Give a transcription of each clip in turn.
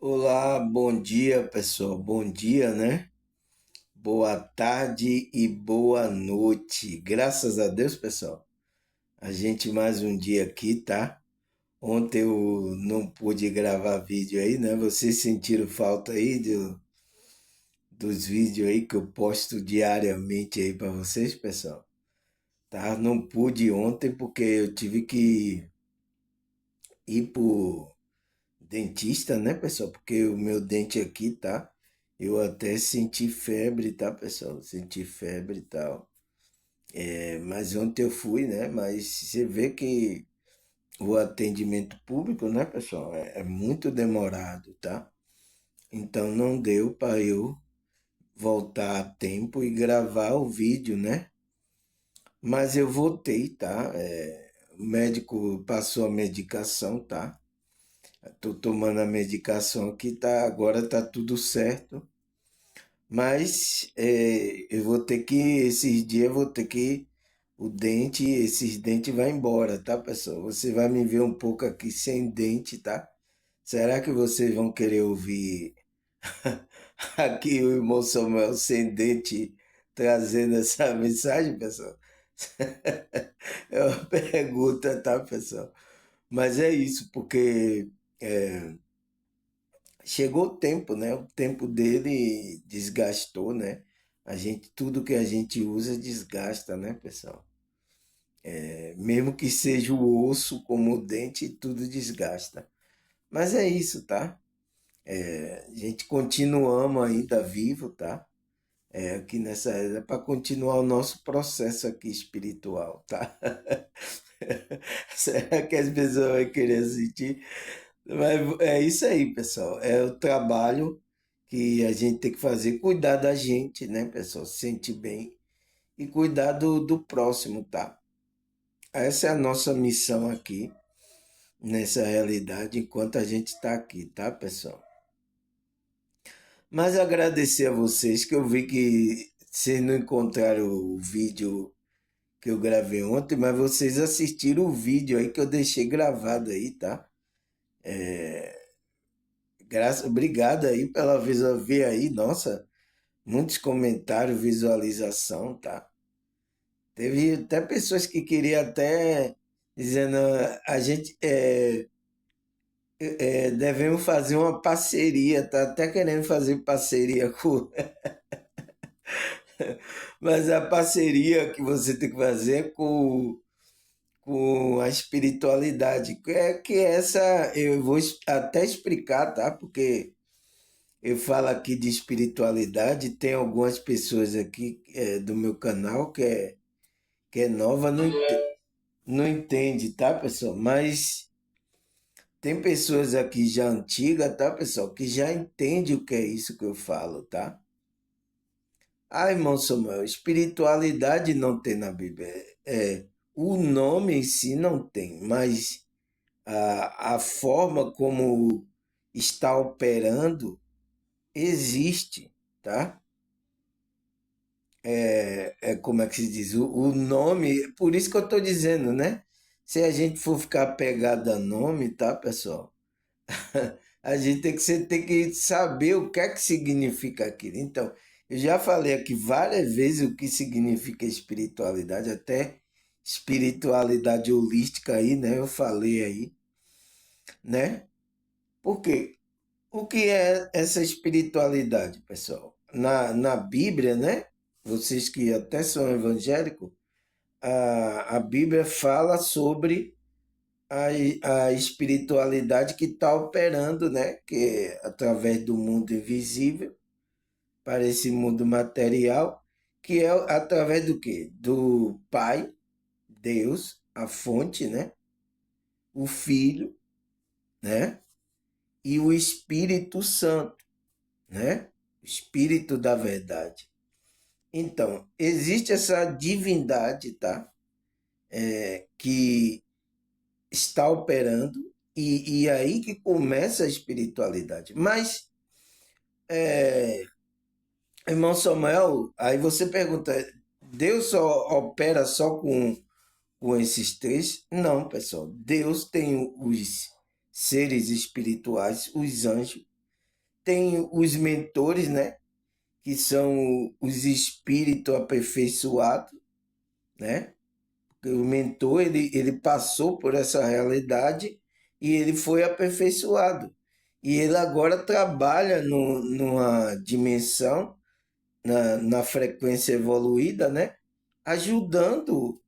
Olá, bom dia, pessoal. Bom dia, né? Boa tarde e boa noite. Graças a Deus, pessoal. A gente mais um dia aqui, tá? Ontem eu não pude gravar vídeo aí, né? Vocês sentiram falta aí dos vídeos aí que eu posto diariamente aí para vocês, pessoal? Tá? Não pude ontem porque eu tive que ir pro dentista, né, pessoal? Porque o meu dente aqui, tá? Eu até senti febre, tá, pessoal? Senti febre e tal. Mas ontem eu fui, né? Mas você vê que o atendimento público, né, pessoal, é muito demorado, tá? Então não deu para eu voltar a tempo e gravar o vídeo, né? Mas eu voltei, tá? O médico passou a medicação, tá? Tô tomando a medicação aqui, tá? Agora tá tudo certo. Mas eu vou ter que, esses dias eu vou ter que, esses dentes vai embora, tá, pessoal? Você vai me ver um pouco aqui sem dente, tá? Será que vocês vão querer ouvir aqui o irmão Samuel sem dente trazendo essa mensagem, pessoal? É uma pergunta, tá, pessoal? Mas é isso, porque chegou o tempo, né? O tempo dele desgastou, né? Tudo que a gente usa desgasta, né, pessoal? Mesmo que seja o osso como o dente, tudo desgasta. Mas é isso, tá? A gente continuamos ainda vivo, tá? Aqui nessa era para continuar o nosso processo aqui espiritual, tá? Será que as pessoas vão querer assistir? Mas é isso aí, pessoal. É o trabalho que a gente tem que fazer, cuidar da gente, né, pessoal? Se sentir bem e cuidar do próximo, tá? Essa é a nossa missão aqui, nessa realidade, enquanto a gente está aqui, tá, pessoal? Mas agradecer a vocês, que eu vi que vocês não encontraram o vídeo que eu gravei ontem, mas vocês assistiram o vídeo aí que eu deixei gravado aí, tá? Obrigado aí pela ver aí, nossa, muitos comentários, visualização, tá? Teve até pessoas que queriam até dizendo a gente devemos fazer uma parceria, tá até querendo fazer parceria com. Mas a parceria que você tem que fazer é com a espiritualidade. Que essa eu vou até explicar, tá? Porque eu falo aqui de espiritualidade, tem algumas pessoas aqui do meu canal que é nova, não entende, tá, pessoal? Mas tem pessoas aqui já antigas, tá, pessoal, que já entende o que é isso que eu falo, tá? Ah, irmão Samuel, espiritualidade não tem na Bíblia. O nome em si não tem, mas a forma como está operando existe, tá? Como é que se diz? O nome, por isso que eu estou dizendo, né? Se a gente for ficar pegado a nome, tá, pessoal? A gente tem que saber o que é que significa aquilo. Então, eu já falei aqui várias vezes o que significa espiritualidade, até espiritualidade holística aí, né? Eu falei aí, né? Por quê? O que é essa espiritualidade, pessoal? Na Bíblia, né? Vocês que até são evangélicos, a Bíblia fala sobre a espiritualidade que está operando, né? Que é através do mundo invisível para esse mundo material, que é através do quê? Do Pai, Deus, a fonte, né? O Filho, né? E o Espírito Santo, né? O Espírito da verdade. Então, existe essa divindade, tá? Que está operando e aí que começa a espiritualidade. Mas, irmão Samuel, aí você pergunta, Deus só opera só com esses três? Não, pessoal. Deus tem os seres espirituais, os anjos, tem os mentores, né? Que são os espíritos aperfeiçoados, né? O mentor, ele passou por essa realidade e ele foi aperfeiçoado. E ele agora trabalha numa dimensão, na frequência evoluída, né? Ajudando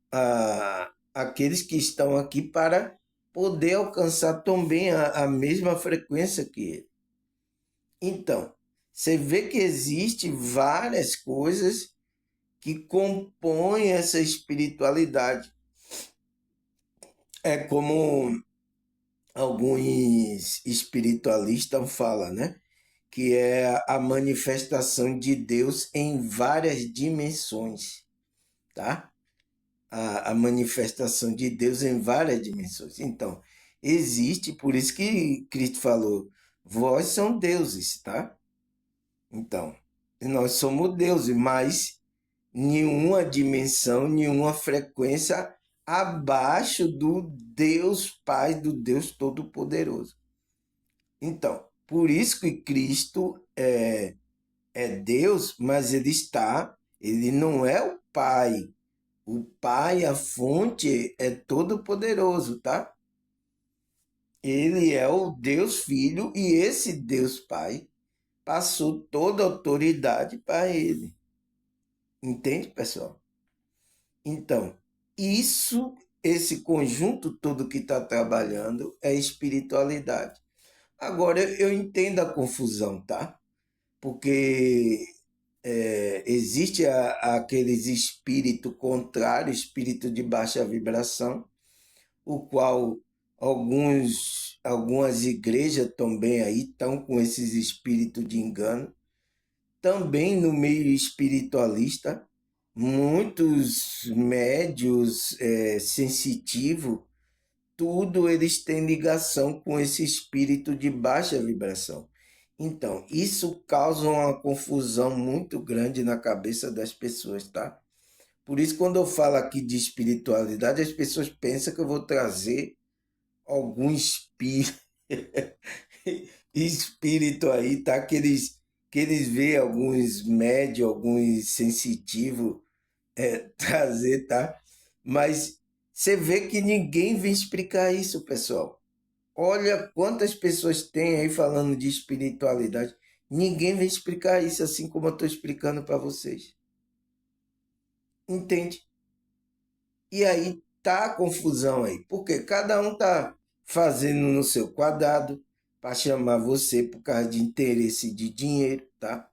aqueles que estão aqui para poder alcançar também a mesma frequência que ele. Então, você vê que existe várias coisas que compõem essa espiritualidade. É como alguns espiritualistas falam, né? Que é a manifestação de Deus em várias dimensões, tá? A manifestação de Deus em várias dimensões. Então, existe, por isso que Cristo falou, vós são deuses, tá? Então, nós somos deuses, mas nenhuma dimensão, nenhuma frequência abaixo do Deus Pai, do Deus Todo-Poderoso. Então, por isso que Cristo é Deus, mas ele não é o Pai. O Pai, a fonte, é todo-poderoso, tá? Ele é o Deus Filho e esse Deus Pai passou toda a autoridade para ele. Entende, pessoal? Então, esse conjunto todo que está trabalhando é espiritualidade. Agora, eu entendo a confusão, tá? Porque existe aqueles espíritos contrários, espírito de baixa vibração, o qual algumas igrejas também aí estão com esses espíritos de engano. Também no meio espiritualista, muitos médios sensitivos, tudo eles têm ligação com esse espírito de baixa vibração. Então, isso causa uma confusão muito grande na cabeça das pessoas, tá? Por isso, quando eu falo aqui de espiritualidade, as pessoas pensam que eu vou trazer algum espírito, espírito aí, tá? Que eles veem alguns médios, alguns sensitivos trazer, tá? Mas você vê que ninguém vem explicar isso, pessoal. Olha quantas pessoas tem aí falando de espiritualidade. Ninguém vem explicar isso assim como eu estou explicando para vocês. Entende? E aí tá a confusão aí. Porque cada um tá fazendo no seu quadrado para chamar você por causa de interesse de dinheiro, tá?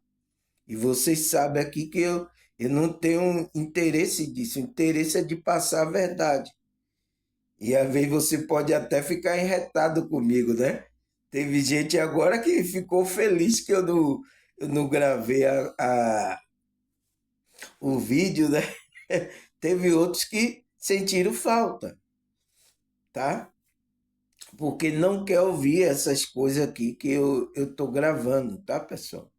E vocês sabem aqui que eu não tenho interesse disso. O interesse é de passar a verdade. E às vezes você pode até ficar enretado comigo, né? Teve gente agora que ficou feliz que eu não gravei o vídeo, né? Teve outros que sentiram falta, tá? Porque não quer ouvir essas coisas aqui que eu tô gravando, tá, pessoal?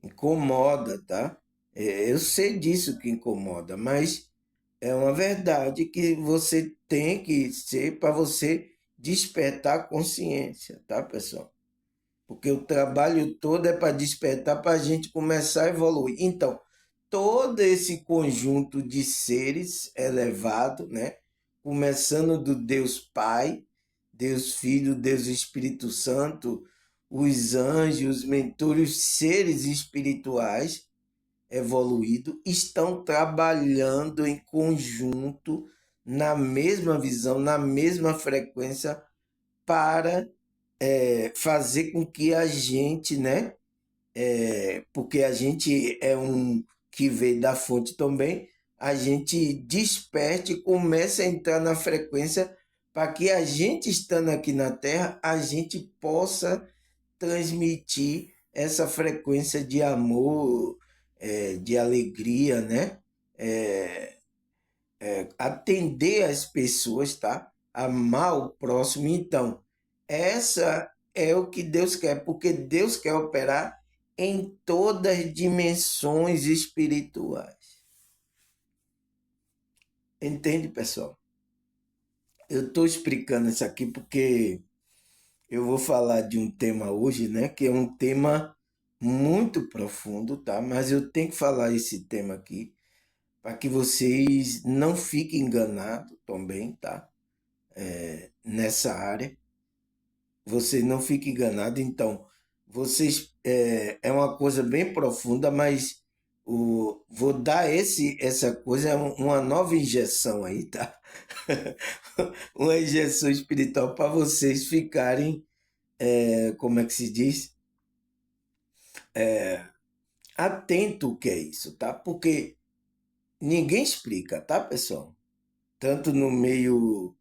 Incomoda, tá? Eu sei disso que incomoda, mas é uma verdade que você tem que ser para você despertar a consciência, tá, pessoal? Porque o trabalho todo é para despertar, para a gente começar a evoluir. Então, todo esse conjunto de seres elevado, né? Começando do Deus Pai, Deus Filho, Deus Espírito Santo, os anjos, os mentores, os seres espirituais evoluídos, estão trabalhando em conjunto, na mesma visão, na mesma frequência, para fazer com que a gente, né? Porque a gente é um que veio da fonte também, a gente desperte e comece a entrar na frequência para que a gente estando aqui na Terra, a gente possa transmitir essa frequência de amor, de alegria, né? É, atender as pessoas, tá? Amar o próximo. Então, essa é o que Deus quer, porque Deus quer operar em todas as dimensões espirituais. Entende, pessoal? Eu estou explicando isso aqui porque eu vou falar de um tema hoje, né? Que é um tema muito profundo, tá? Mas eu tenho que falar esse tema aqui para que vocês não fiquem enganados também, tá? Nessa área. Vocês não fiquem enganados. Então, vocês é uma coisa bem profunda, mas vou dar essa coisa, uma nova injeção aí, tá? Uma injeção espiritual para vocês ficarem, como é que se diz? Atento o que é isso, tá? Porque ninguém explica, tá, pessoal? Tanto no meio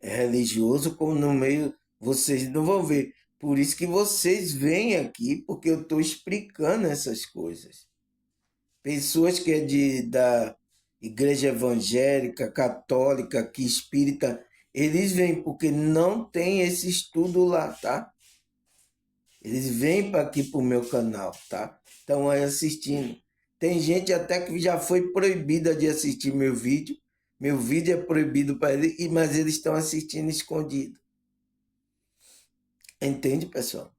religioso como no meio, vocês não vão ver. Por isso que vocês vêm aqui, porque eu estou explicando essas coisas. Pessoas que é da igreja evangélica, católica, que espírita, eles vêm porque não tem esse estudo lá, tá? Eles vêm para aqui para o meu canal, tá? Estão aí assistindo. Tem gente até que já foi proibida de assistir meu vídeo. Meu vídeo é proibido para eles, mas eles estão assistindo escondido. Entende, pessoal?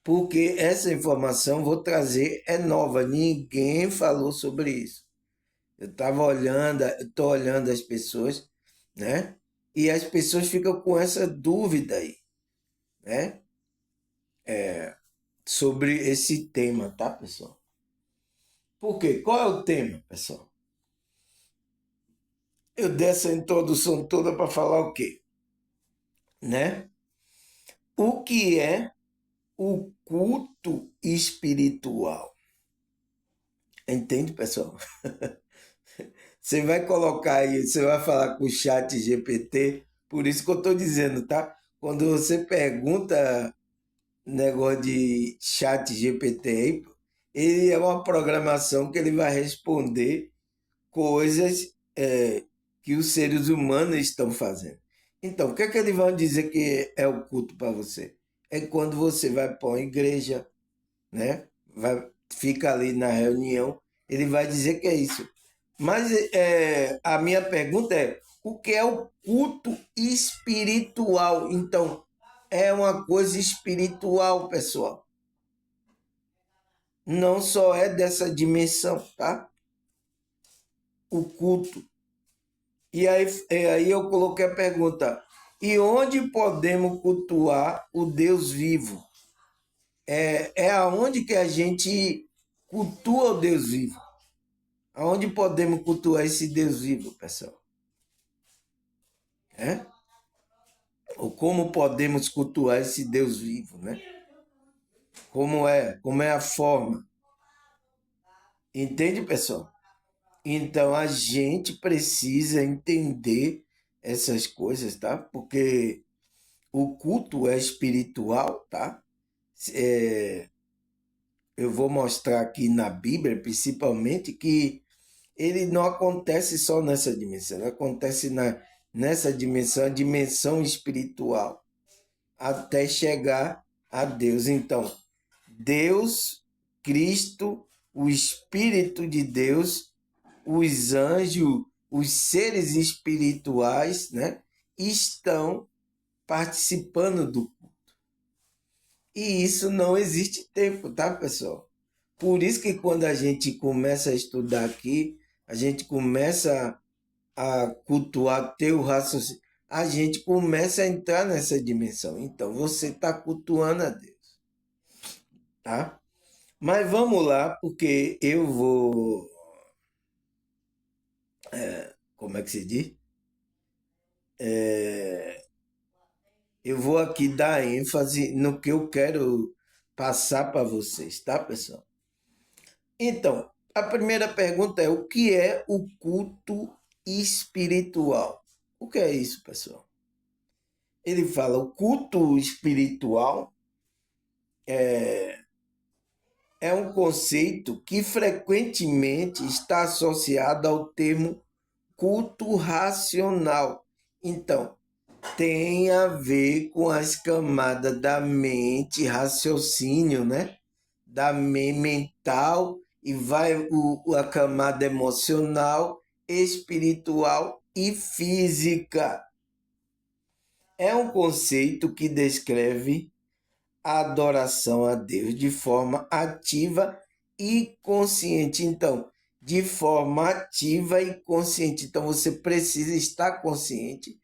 Porque essa informação vou trazer é nova. Ninguém falou sobre isso. Eu estava olhando, estou olhando as pessoas, né? E as pessoas ficam com essa dúvida aí, né? Sobre esse tema, tá, pessoal? Por quê? Qual é o tema, pessoal? Eu dei essa introdução toda para falar o quê? Né? O que é o culto espiritual? Entende, pessoal? Você vai colocar aí, você vai falar com o chat GPT, por isso que eu estou dizendo, tá? Quando você pergunta negócio de chat GPT aí, ele é uma programação que ele vai responder coisas que os seres humanos estão fazendo. Então, o que é que eles vão dizer que é o culto para você? É quando você vai para uma igreja, né? Fica ali na reunião, ele vai dizer que é isso. Mas a minha pergunta é: o que é o culto espiritual? Então, é uma coisa espiritual, pessoal. Não só é dessa dimensão, tá? O culto. E aí eu coloquei a pergunta: e onde podemos cultuar o Deus vivo? É aonde que a gente cultua o Deus vivo? Aonde podemos cultuar esse Deus vivo, pessoal? É? Ou como podemos cultuar esse Deus vivo, né? Como é a forma. Entende, pessoal? Então a gente precisa entender essas coisas, tá? Porque o culto é espiritual, tá? É, eu vou mostrar aqui na Bíblia, principalmente, que ele não acontece só nessa dimensão, ele acontece nessa dimensão, a dimensão espiritual, até chegar a Deus. Então, Deus, Cristo, o Espírito de Deus, os anjos, os seres espirituais, né, estão participando do. E isso não existe tempo, tá, pessoal? Por isso que quando a gente começa a estudar aqui, a gente começa a cultuar teu raciocínio, a gente começa a entrar nessa dimensão. Então, você está cultuando a Deus, tá? Mas vamos lá, porque eu vou. Como é que se diz? Eu vou aqui dar ênfase no que eu quero passar para vocês, tá, pessoal? Então, a primeira pergunta é: o que é o culto espiritual? O que é isso, pessoal? Ele fala: o culto espiritual é um conceito que frequentemente está associado ao termo culto racional. Então, tem a ver com as camadas da mente, raciocínio, né? Da mental e vai a camada emocional, espiritual e física. é um conceito que descreve a adoração a Deus de forma ativa e consciente. Então, de forma ativa e consciente. Então, você precisa estar consciente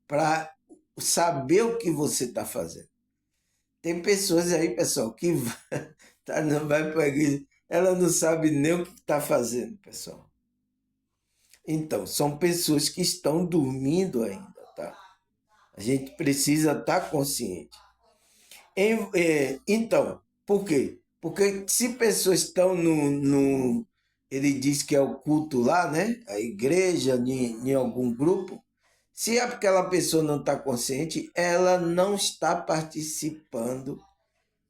para saber o que você está fazendo. Tem pessoas aí, pessoal, que não vai para a igreja, ela não sabe nem o que está fazendo, pessoal. Então, são pessoas que estão dormindo ainda, tá? A gente precisa estar consciente. Então, por quê? Porque se pessoas estão ele diz que é o culto lá, né? A igreja, em algum grupo. Se aquela pessoa não está consciente, ela não está participando,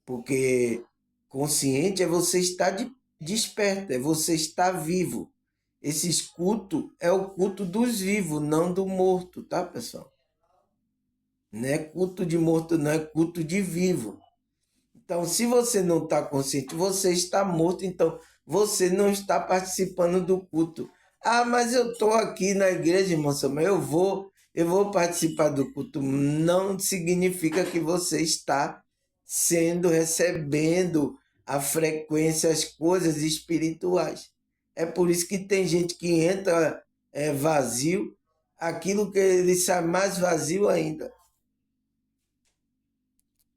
porque consciente é você estar desperto, é você estar vivo. Esse culto é o culto dos vivos, não do morto, tá, pessoal? Não é culto de morto, não é culto de vivo. Então, se você não está consciente, você está morto, então você não está participando do culto. Ah, mas eu estou aqui na igreja, irmão Samuel, eu vou participar do culto. Não significa que você está recebendo a frequência, as coisas espirituais. É por isso que tem gente que entra vazio, aquilo que ele sai mais vazio ainda.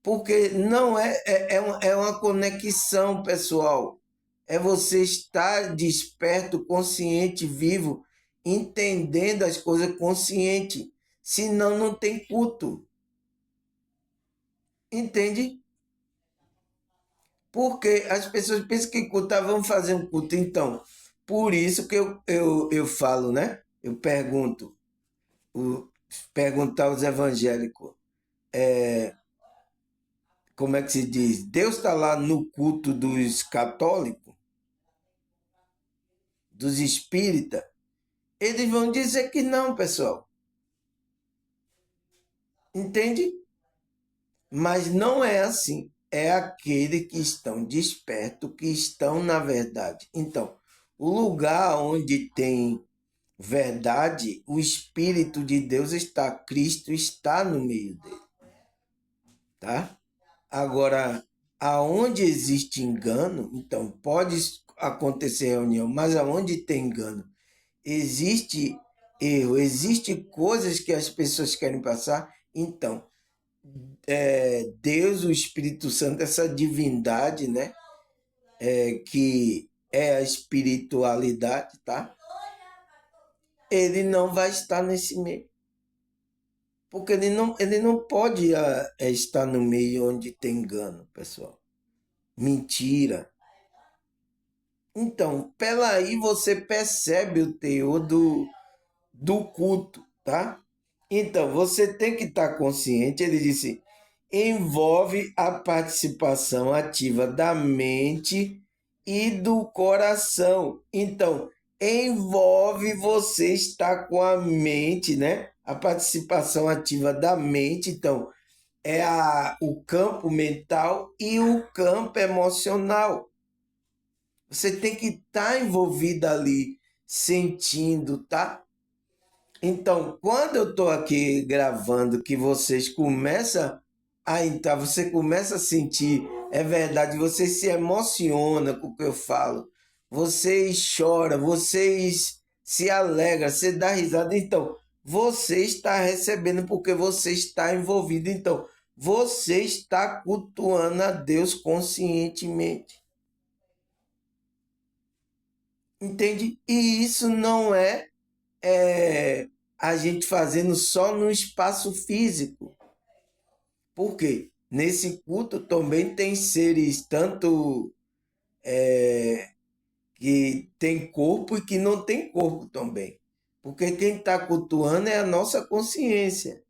Porque não é uma conexão, pessoal. É você estar desperto, consciente, vivo, entendendo as coisas consciente. Senão não tem culto. Entende? Porque as pessoas pensam que culto, vamos fazer um culto. Então, por isso que eu falo, né? Eu pergunto, perguntar aos evangélicos. Como é que se diz? Deus está lá no culto dos católicos, dos espíritas. Eles vão dizer que não, pessoal. Entende? Mas não é assim. É aquele que estão despertos, que estão na verdade. Então, o lugar onde tem verdade, o Espírito de Deus está, Cristo está no meio dele. Tá? Agora, aonde existe engano, então pode acontecer reunião, mas aonde tem engano, existe erro, existe coisas que as pessoas querem passar, então Deus, o Espírito Santo, essa divindade, né, que é a espiritualidade, tá? Ele não vai estar nesse meio. Porque ele não pode estar no meio onde tem engano, pessoal. Mentira. Então, pela aí você percebe o teor do culto, tá? Então, você tem que estar consciente, ele disse, envolve a participação ativa da mente e do coração. Então, envolve você estar com a mente, né? A participação ativa da mente, então, é o campo mental e o campo emocional. Você tem que estar envolvido ali, sentindo, tá? Então, quando eu estou aqui gravando, que vocês começam a entrar, você começa a sentir, é verdade, você se emociona com o que eu falo, vocês choram, vocês se alegram, você dá risada. Então, você está recebendo porque você está envolvido. Então, você está cultuando a Deus conscientemente. Entende? E isso não é a gente fazendo só no espaço físico. Por quê? Nesse culto também tem seres tanto que tem corpo e que não tem corpo também. Porque quem está cultuando é a nossa consciência.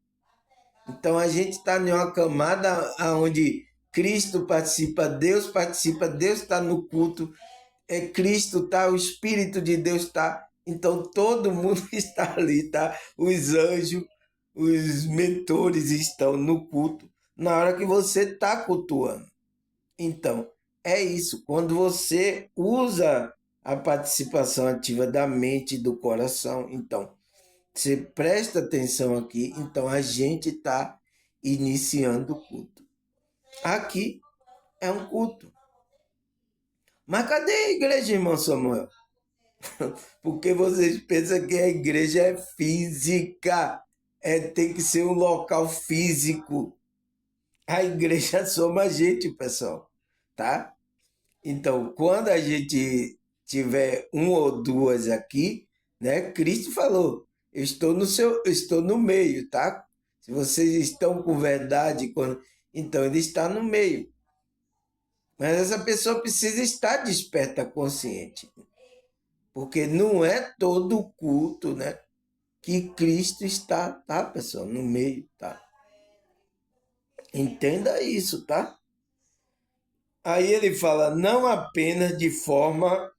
Então a gente está em uma camada onde Cristo participa, Deus está no culto, Cristo está, o Espírito de Deus está. Então todo mundo está ali, tá? Os anjos, os mentores estão no culto na hora que você está cultuando. Então, é isso. Quando você usa a participação ativa da mente e do coração, então, você presta atenção aqui, então a gente está iniciando o culto. Aqui é um culto. Mas cadê a igreja, irmão Samuel? Porque vocês pensam que a igreja é física, tem que ser um local físico. A igreja somos a gente, pessoal, tá? Então, quando a gente tiver um ou duas aqui, né? Cristo falou: eu estou no meio, tá? Se vocês estão com verdade, então ele está no meio. Mas essa pessoa precisa estar desperta, consciente, porque não é todo culto, né? Que Cristo está, tá, pessoal, no meio, tá? Entenda isso, tá? Aí ele fala, não apenas de forma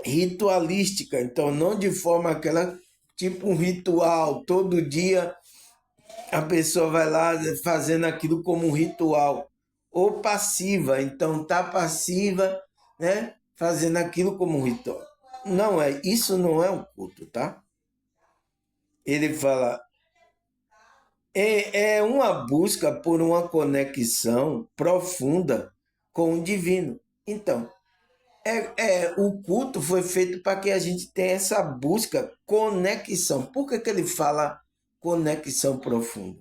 ritualística, então não de forma aquela, tipo um ritual, todo dia a pessoa vai lá fazendo aquilo como um ritual, ou passiva, então tá passiva, né, fazendo aquilo como um ritual. Não é, isso não é um culto, tá? Ele fala, é uma busca por uma conexão profunda com o divino. Então, o culto foi feito para que a gente tenha essa busca, conexão. Por que ele fala conexão profunda?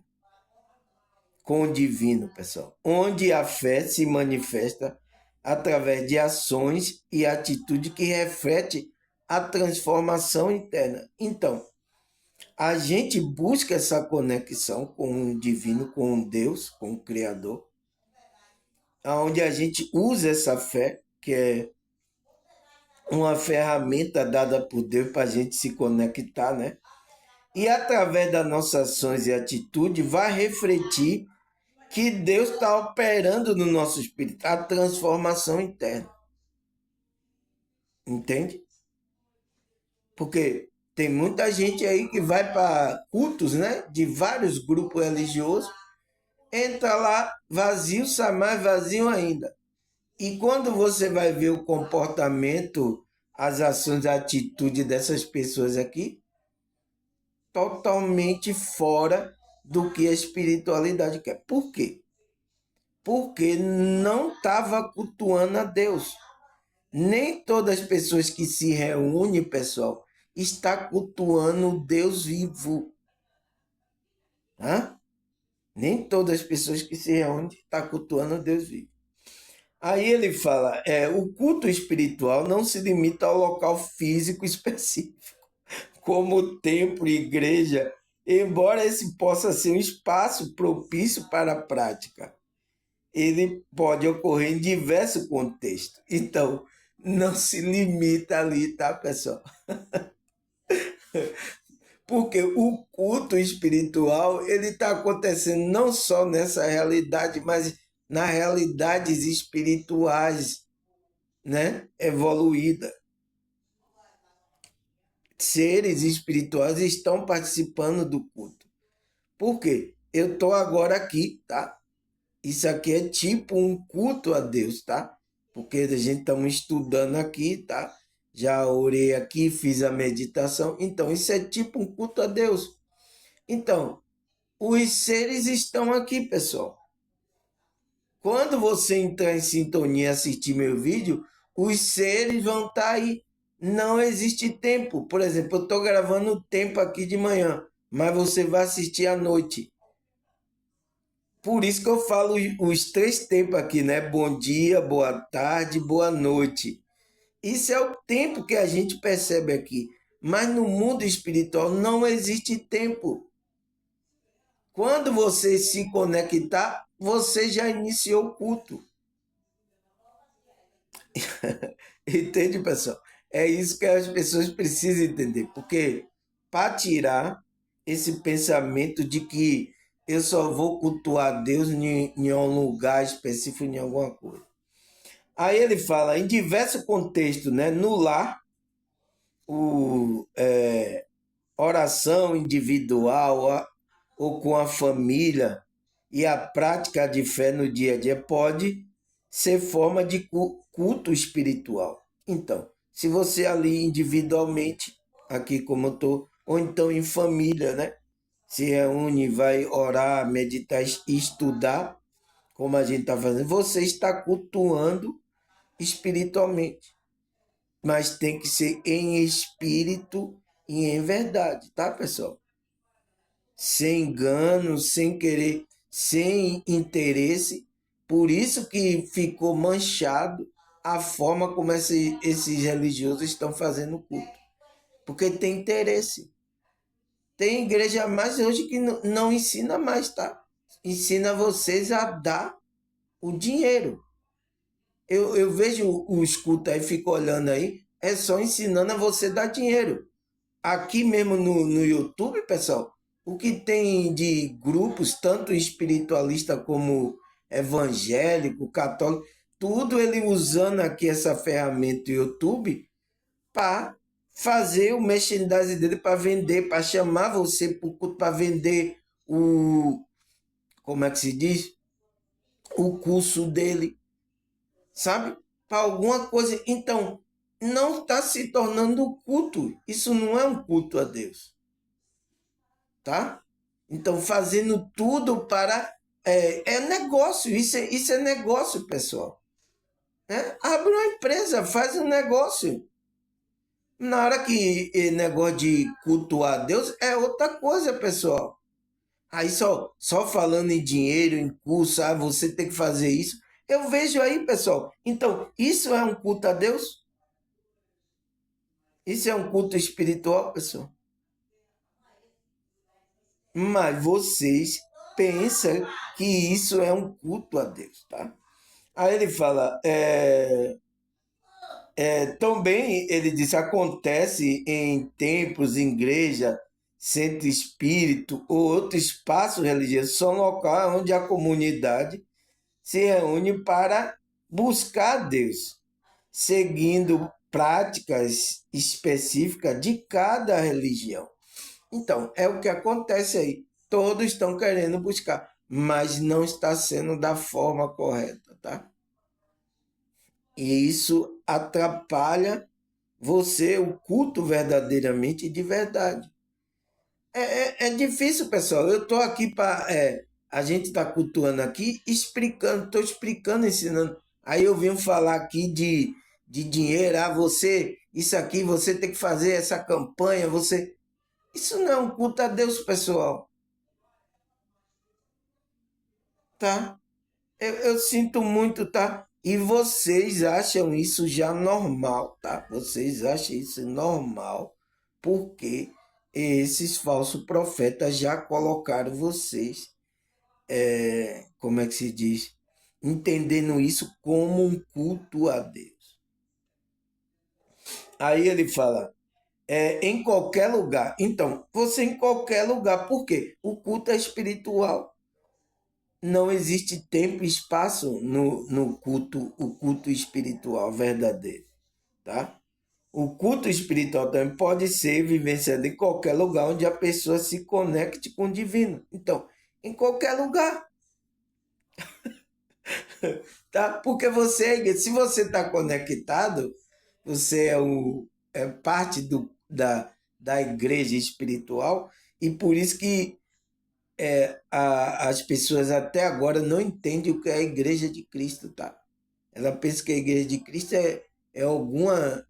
Com o divino, pessoal. Onde a fé se manifesta através de ações e atitude que reflete a transformação interna. Então, a gente busca essa conexão com o divino, com Deus, com o Criador, onde a gente usa essa fé, que é uma ferramenta dada por Deus para a gente se conectar, né? E através das nossas ações e atitude vai refletir que Deus está operando no nosso espírito, a transformação interna. Entende? Porque tem muita gente aí que vai para cultos, né? De vários grupos religiosos, entra lá vazio, sai mais vazio ainda. E quando você vai ver o comportamento, as ações, a atitude dessas pessoas aqui, totalmente fora do que a espiritualidade quer. Por quê? Porque não estava cultuando a Deus. Nem todas as pessoas que se reúnem, pessoal, está cultuando o Deus vivo. Hã? Nem todas as pessoas que se reúnem estão cultuando o Deus vivo. Aí ele fala, o culto espiritual não se limita ao local físico específico, como templo e igreja, embora esse possa ser um espaço propício para a prática. Ele pode ocorrer em diversos contextos. Então, não se limita ali, tá, pessoal? Porque o culto espiritual, ele está acontecendo não só nessa realidade, mas nas realidades espirituais, né? Evoluídas. Seres espirituais estão participando do culto. Por quê? Eu estou agora aqui, tá? Isso aqui é tipo um culto a Deus, tá? Porque a gente estamos estudando aqui, tá? Já orei aqui, fiz a meditação. Então, isso é tipo um culto a Deus. Então, os seres estão aqui, pessoal. Quando você entrar em sintonia e assistir meu vídeo, os seres vão estar aí. Não existe tempo. Por exemplo, eu estou gravando o tempo aqui de manhã, mas você vai assistir à noite. Por isso que eu falo os três tempos aqui, né? Bom dia, boa tarde, boa noite. Isso é o tempo que a gente percebe aqui. Mas no mundo espiritual não existe tempo. Quando você se conectar, você já iniciou o culto. Entende, pessoal? É isso que as pessoas precisam entender. Porque para tirar esse pensamento de que eu só vou cultuar Deus em um lugar específico, em alguma coisa. Aí ele fala, em diversos contextos, né? No lar, oração individual ou com a família e a prática de fé no dia a dia pode ser forma de culto espiritual. Então, se você ali individualmente, aqui como eu estou, ou então em família, né? se reúne, vai orar, meditar, estudar, como a gente está fazendo, você está cultuando espiritualmente. Mas tem que ser em espírito e em verdade, tá, pessoal? Sem engano, sem querer, sem interesse. Por isso que ficou manchado a forma como esses religiosos estão fazendo o culto. Porque tem interesse. Tem igreja mais hoje que não ensina mais, tá? Ensina vocês a dar o dinheiro. Eu vejo os cultos aí, fico olhando aí, é só ensinando a você dar dinheiro. Aqui mesmo no YouTube, pessoal, o que tem de grupos, tanto espiritualista como evangélico, católico, tudo ele usando aqui essa ferramenta do YouTube para fazer o merchandising dele, para vender, para chamar você para o culto, para vender o, como é que se diz? O curso dele, sabe? Para alguma coisa. Então, não está se tornando culto. Isso não é um culto a Deus, tá? Então, fazendo tudo para. É negócio, isso é negócio, pessoal. Né? Abre uma empresa, faz um negócio. Na hora que negócio de cultuar Deus é outra coisa, pessoal. Aí só falando em dinheiro, em curso, você tem que fazer isso. Eu vejo aí, pessoal. Então, isso é um culto a Deus? Isso é um culto espiritual, pessoal? Mas vocês pensam que isso é um culto a Deus, tá? Aí ele fala, também ele diz, acontece em templos, em igreja, centro espírito ou outro espaço religioso, são locais onde a comunidade se reúne para buscar Deus, seguindo práticas específicas de cada religião. Então, é o que acontece aí. Todos estão querendo buscar, mas não está sendo da forma correta, tá? E isso atrapalha você, o culto verdadeiramente de verdade. É difícil, pessoal. Eu estou aqui para. A gente está cultuando aqui, explicando, estou explicando, ensinando. Aí eu vim falar aqui de dinheiro, você, isso aqui, você tem que fazer essa campanha, você. Isso não é um culto a Deus, pessoal, tá? Eu sinto muito, tá? E vocês acham isso já normal, tá? Vocês acham isso normal, porque esses falsos profetas já colocaram vocês, como é que se diz? Entendendo isso como um culto a Deus. Aí ele fala, em qualquer lugar. Então, você em qualquer lugar, por quê? O culto é espiritual. Não existe tempo e espaço no culto, o culto espiritual verdadeiro, tá? O culto espiritual também pode ser vivenciado em qualquer lugar onde a pessoa se conecte com o divino. Então, em qualquer lugar, tá? Porque você, se você está conectado, você é parte da igreja espiritual e por isso que as pessoas até agora não entendem o que é a igreja de Cristo, tá? Ela pensa que a igreja de Cristo é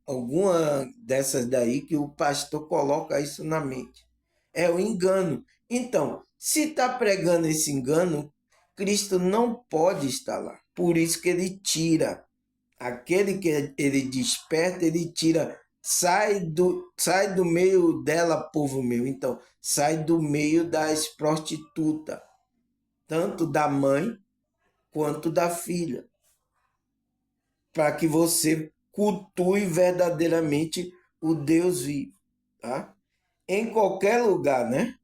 alguma dessas daí que o pastor coloca isso na mente. É o engano. Então, se está pregando esse engano, Cristo não pode estar lá. Por isso que ele tira. Aquele que ele desperta, ele tira. Sai do meio dela, povo meu. Então, sai do meio das prostitutas. Tanto da mãe quanto da filha para que você cultue verdadeiramente o Deus vivo, tá? Em qualquer lugar, né?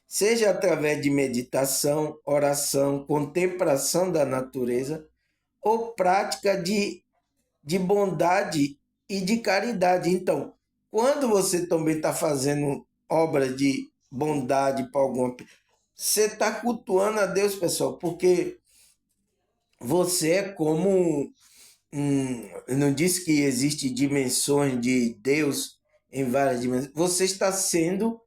Seja através de meditação, oração, contemplação da natureza ou prática de bondade e de caridade. Então, quando você também está fazendo obra de bondade para alguma pessoa, você está cultuando a Deus, pessoal, porque você é como não diz que existe dimensões de Deus em várias dimensões. Você está sendo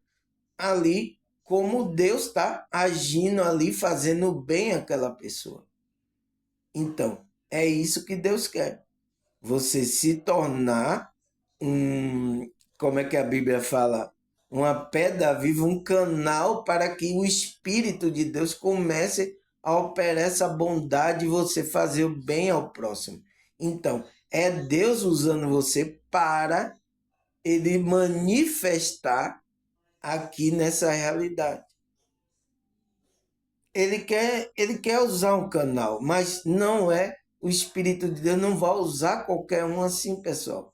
ali como Deus está agindo ali, fazendo bem àquela pessoa. Então, é isso que Deus quer. Você se tornar como é que a Bíblia fala? Uma pedra viva, um canal para que o Espírito de Deus comece a operar essa bondade e você fazer o bem ao próximo. Então, é Deus usando você para ele manifestar aqui nessa realidade. Ele quer usar um canal, mas não é o Espírito de Deus, não vai usar qualquer um assim, pessoal.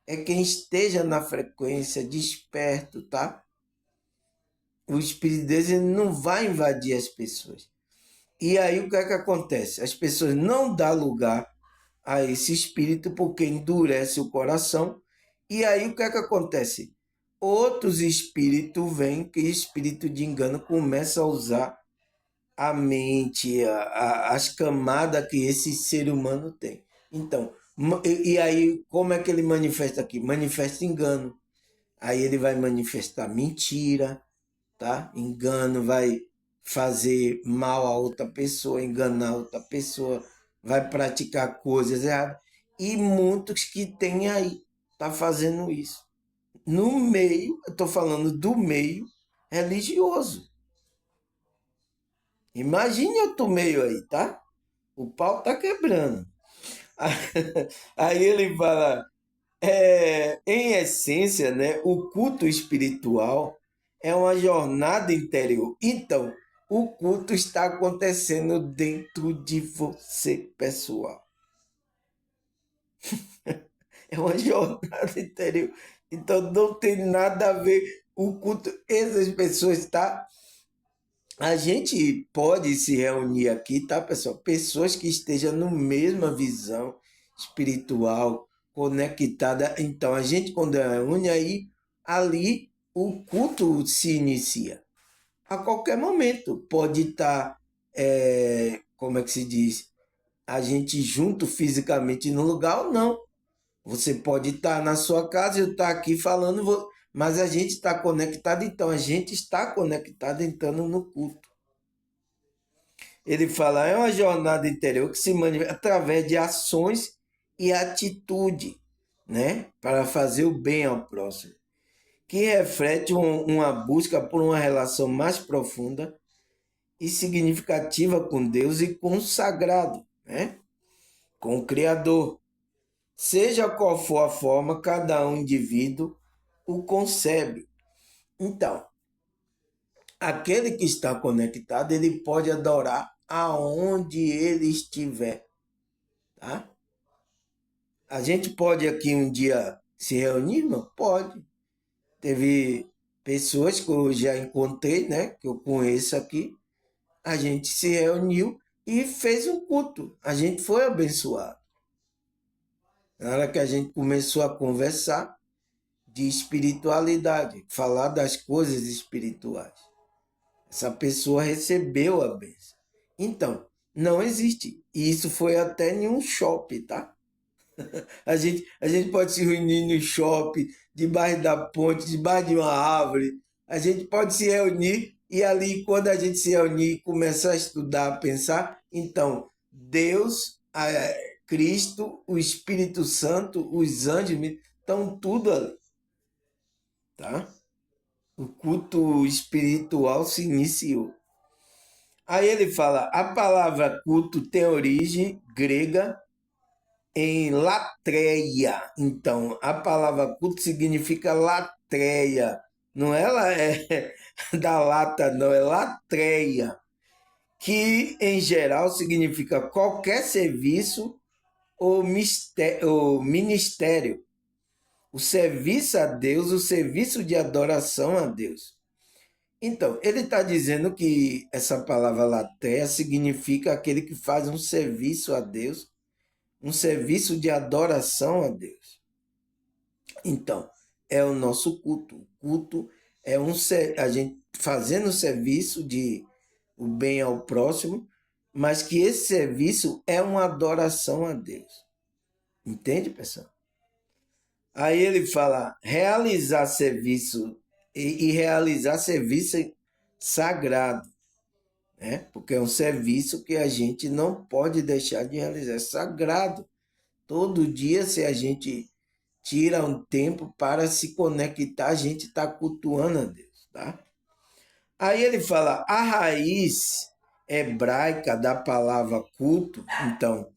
É quem esteja na frequência, desperto, tá? O Espírito de Deus ele não vai invadir as pessoas. E aí o que é que acontece? As pessoas não dão lugar a esse Espírito porque endurece o coração. E aí o que é que acontece? Outros espíritos vêm, que espírito de engano começa a usar a mente, as camadas que esse ser humano tem. Então, e aí, como é que ele manifesta aqui? Manifesta engano. Aí ele vai manifestar mentira, tá? Engano, vai fazer mal a outra pessoa, enganar outra pessoa, vai praticar coisas erradas. E muitos que tem aí, tá fazendo isso. No meio, eu estou falando do meio religioso. Imagine outro meio aí, tá? O pau tá quebrando. Aí ele fala, em essência, né, o culto espiritual é uma jornada interior. Então, o culto está acontecendo dentro de você, pessoal. É uma jornada interior. Então, não tem nada a ver o culto. Essas pessoas, tá? A gente pode se reunir aqui, tá, pessoal? Pessoas que estejam na mesma visão espiritual, conectada. Então, a gente, quando reúne, aí, ali, o culto se inicia. A qualquer momento. Pode estar, como é que se diz? A gente junto fisicamente no lugar ou não. Você pode estar na sua casa e eu estar aqui falando, mas a gente está conectado, então a gente está conectado entrando no culto. Ele fala, é uma jornada interior que se manifesta através de ações e atitude, né? Para fazer o bem ao próximo, que reflete uma busca por uma relação mais profunda e significativa com Deus e com o sagrado, né? Com o Criador. Seja qual for a forma, cada um indivíduo o concebe. Então, aquele que está conectado, ele pode adorar aonde ele estiver, tá? A gente pode aqui um dia se reunir, não? Pode. Teve pessoas que eu já encontrei, né? Que eu conheço aqui. A gente se reuniu e fez um culto. A gente foi abençoado. Na hora que a gente começou a conversar de espiritualidade, falar das coisas espirituais, essa pessoa recebeu a bênção. Então, não existe. E isso foi até em um shopping, tá? A gente pode se reunir no shopping, debaixo da ponte, debaixo de uma árvore. A gente pode se reunir e ali, quando a gente se reunir, começar a estudar, a pensar, então, Deus, Cristo, o Espírito Santo, os anjos, estão tudo ali, tá? O culto espiritual se iniciou. Aí ele fala, a palavra culto tem origem grega em latreia. Então, a palavra culto significa latreia. Não ela é da lata, não, é latreia. Que, em geral, significa qualquer serviço ou ministério. O serviço a Deus, o serviço de adoração a Deus. Então, ele está dizendo que essa palavra latreia significa aquele que faz um serviço a Deus, um serviço de adoração a Deus. Então, é o nosso culto. O culto é a gente fazendo o serviço de o bem ao próximo, mas que esse serviço é uma adoração a Deus. Entende, pessoal? Aí ele fala realizar serviço e realizar serviço sagrado, né? Porque é um serviço que a gente não pode deixar de realizar, é sagrado. Todo dia, se a gente tira um tempo para se conectar, a gente está cultuando a Deus, tá? Aí ele fala, a raiz hebraica da palavra culto, então,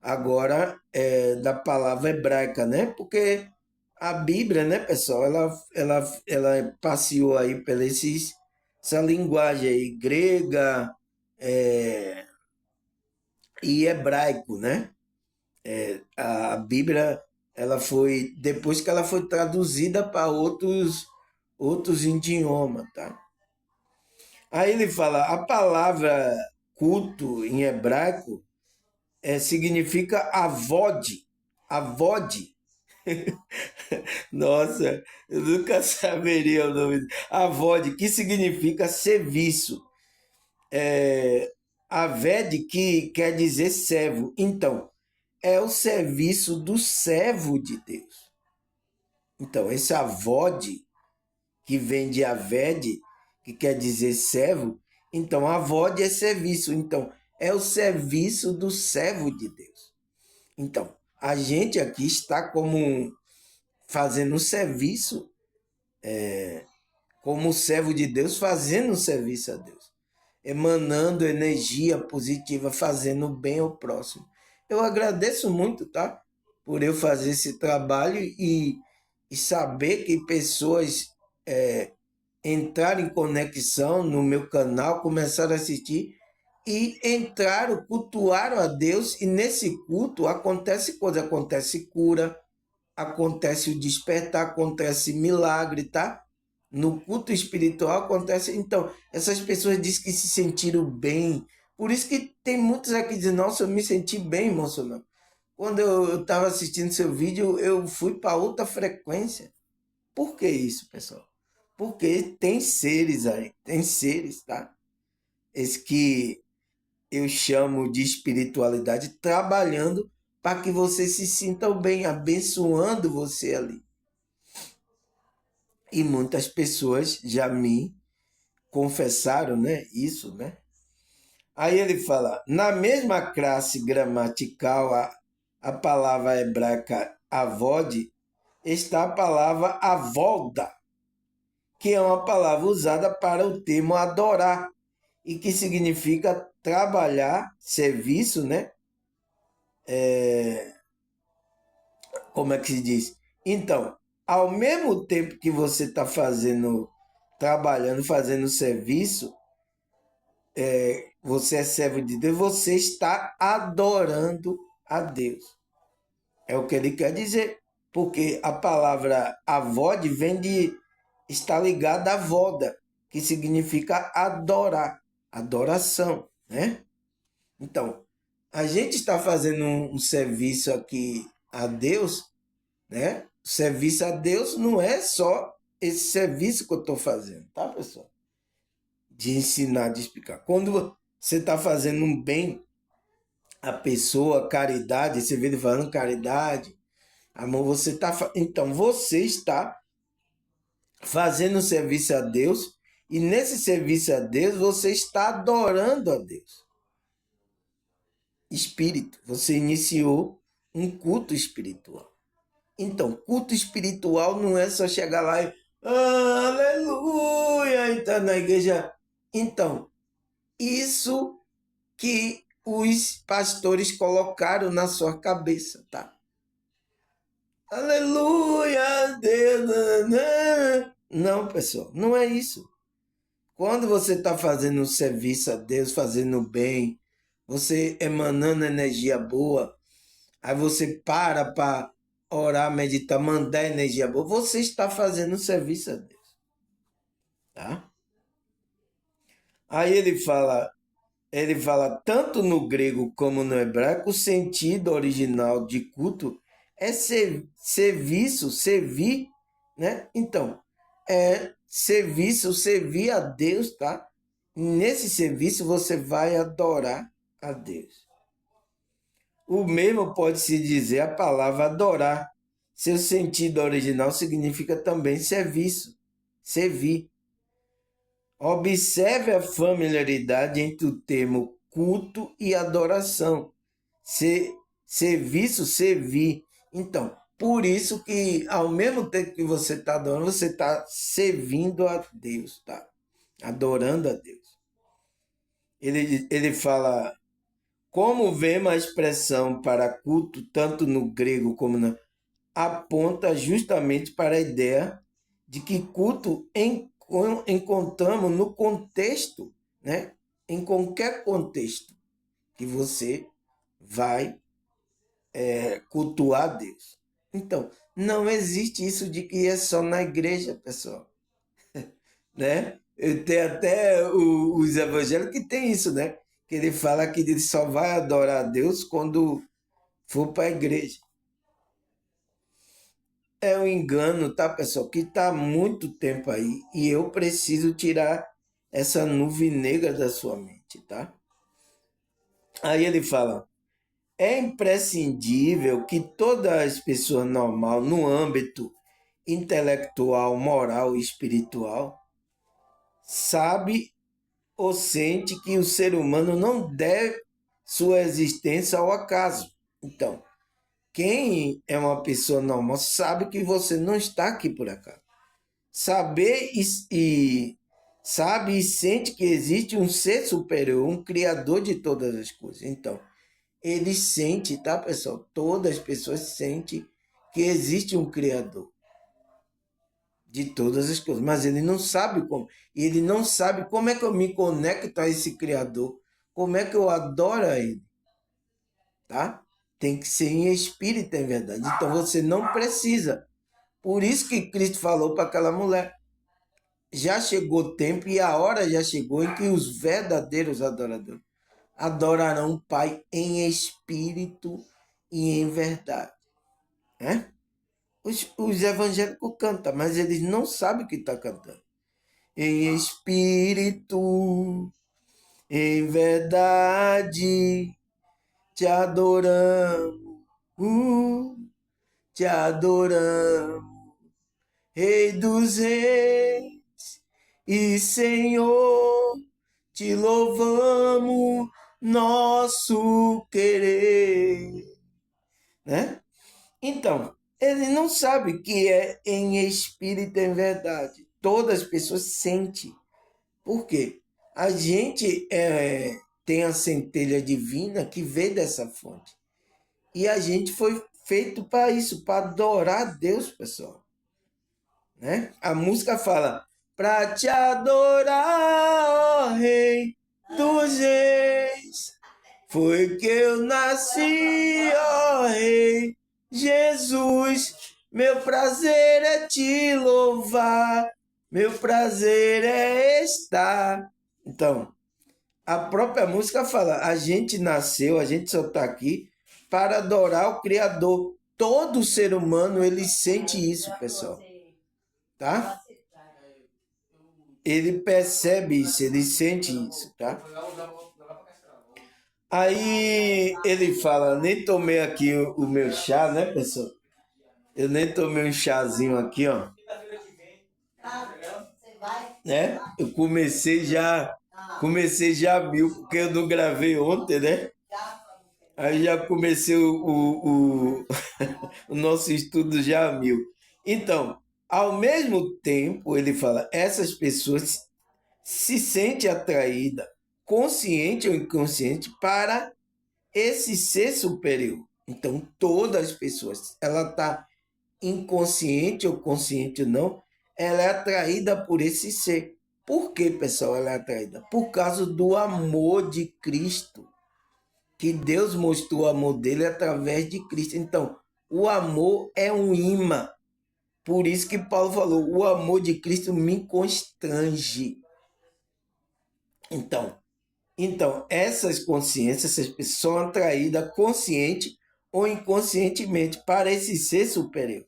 agora é da palavra hebraica, né? Porque a Bíblia, né, pessoal, ela passeou aí pela essa linguagem aí, grega e hebraico, né? A Bíblia, ela foi, depois que ela foi traduzida para outros idiomas, tá? Aí ele fala, a palavra culto em hebraico significa avode, avode. Nossa, eu nunca saberia o nome. Avode, que significa serviço. Aved, que quer dizer servo. Então, é o serviço do servo de Deus. Então, esse avode, que vem de aved, que quer dizer servo, então avode é serviço. Então, é o serviço do servo de Deus. Então, a gente aqui está fazendo um serviço, como servo de Deus, fazendo um serviço a Deus, emanando energia positiva, fazendo bem ao próximo. Eu agradeço muito, tá? Por eu fazer esse trabalho e saber que pessoas entraram em conexão no meu canal, começaram a assistir e entraram, cultuaram a Deus, e nesse culto acontece coisa, acontece cura, acontece o despertar, acontece milagre, tá? No culto espiritual acontece. Então, essas pessoas dizem que se sentiram bem. Por isso que tem muitos aqui dizendo, nossa, eu me senti bem, emocionado. Quando eu estava assistindo seu vídeo, eu fui para outra frequência. Por que isso, pessoal? Porque tem seres aí, tem seres, tá? Esse que eu chamo de espiritualidade, trabalhando para que você se sinta bem, abençoando você ali. E muitas pessoas já me confessaram, né, isso, né? Aí ele fala, na mesma classe gramatical, a palavra hebraica avod, está a palavra avolda, que é uma palavra usada para o termo adorar, e que significa trabalhar, serviço, né? Como é que se diz? Então, ao mesmo tempo que você está trabalhando, fazendo serviço, você é servo de Deus, você está adorando a Deus. É o que ele quer dizer. Porque a palavra avode vem de estar ligada à voda, que significa adorar, adoração, né? Então, a gente está fazendo um serviço aqui a Deus, né? O serviço a Deus não é só esse serviço que eu estou fazendo, tá, pessoal? De ensinar, de explicar. Quando você está fazendo um bem à pessoa, caridade, você vê ele falando caridade, amor, você está. Então, você está fazendo um serviço a Deus, e nesse serviço a Deus, você está adorando a Deus. Espírito, você iniciou um culto espiritual. Então, culto espiritual não é só chegar lá e aleluia, entrar na igreja. Então, isso que os pastores colocaram na sua cabeça, tá? Aleluia, Deus. Não, pessoal, não é isso. Quando você está fazendo um serviço a Deus, fazendo bem, você emanando energia boa, aí você para orar, meditar, mandar energia boa, você está fazendo um serviço a Deus, tá? Aí ele fala tanto no grego como no hebraico, o sentido original de culto é serviço, servir, né? Então, é serviço, servir a Deus, tá? Nesse serviço você vai adorar a Deus. O mesmo pode-se dizer a palavra adorar. Seu sentido original significa também serviço, servir. Observe a familiaridade entre o termo culto e adoração. Serviço, servir. Então, por isso que ao mesmo tempo que você está adorando, você está servindo a Deus, tá? Adorando a Deus. Ele fala, como vemos a expressão para culto, tanto no grego como na aponta justamente para a ideia de que culto encontramos no contexto, né? Em qualquer contexto que você vai cultuar a Deus. Então, não existe isso de que é só na igreja, pessoal, né? Tem até os evangélicos que tem isso, né? Que ele fala que ele só vai adorar a Deus quando for para a igreja. É um engano, tá, pessoal? Que está há muito tempo aí e eu preciso tirar essa nuvem negra da sua mente, tá? Aí ele fala: é imprescindível que todas as pessoas normais, no âmbito intelectual, moral e espiritual, sabe ou sente que o ser humano não deve sua existência ao acaso. Então, quem é uma pessoa normal sabe que você não está aqui por acaso. Saber e sabe e sente que existe um ser superior, um criador de todas as coisas. Então, ele sente, tá, pessoal? Todas as pessoas sentem que existe um criador de todas as coisas, mas ele não sabe como. E ele não sabe como é que eu me conecto a esse criador, como é que eu adoro a ele, tá? Tem que ser em espírito, em verdade. Então você não precisa. Por isso que Cristo falou para aquela mulher: já chegou o tempo e a hora já chegou em que os verdadeiros adoradores adorarão o Pai em espírito e em verdade. Né? Os evangélicos cantam, mas eles não sabem o que está cantando. Em espírito, em verdade, te adoramos, te adoramos, Rei dos Reis e Senhor, te louvamos, nosso querer, né? Então, ele não sabe que é em espírito, em verdade. Todas as pessoas sentem. Por quê? A gente tem a centelha divina que veio dessa fonte. E a gente foi feito para isso, para adorar a Deus, pessoal. Né? A música fala: para te adorar, ó Rei dos Reis, foi que eu nasci, ó Rei Jesus. Meu prazer é te louvar, meu prazer é estar. Então, a própria música fala: a gente nasceu, a gente só está aqui para adorar o Criador. Todo ser humano ele sente isso, pessoal, tá? Ele percebe isso, ele sente isso, tá? Aí ele fala: nem tomei aqui o meu chá, né, pessoal? Eu nem tomei um chazinho aqui, ó. Né? Eu comecei já mil, porque eu não gravei ontem, né? Aí já comecei o nosso estudo já a mil. Então, ao mesmo tempo, ele fala, essas pessoas se sentem atraídas, consciente ou inconsciente, para esse ser superior. Então, todas as pessoas, ela está inconsciente ou consciente ou não, ela é atraída por esse ser. Por que, pessoal, ela é atraída? Por causa do amor de Cristo, que Deus mostrou o amor dele através de Cristo. Então, o amor é um imã. Por isso que Paulo falou, o amor de Cristo me constrange. Então, essas consciências, essas pessoas são atraídas consciente ou inconscientemente para esse ser superior,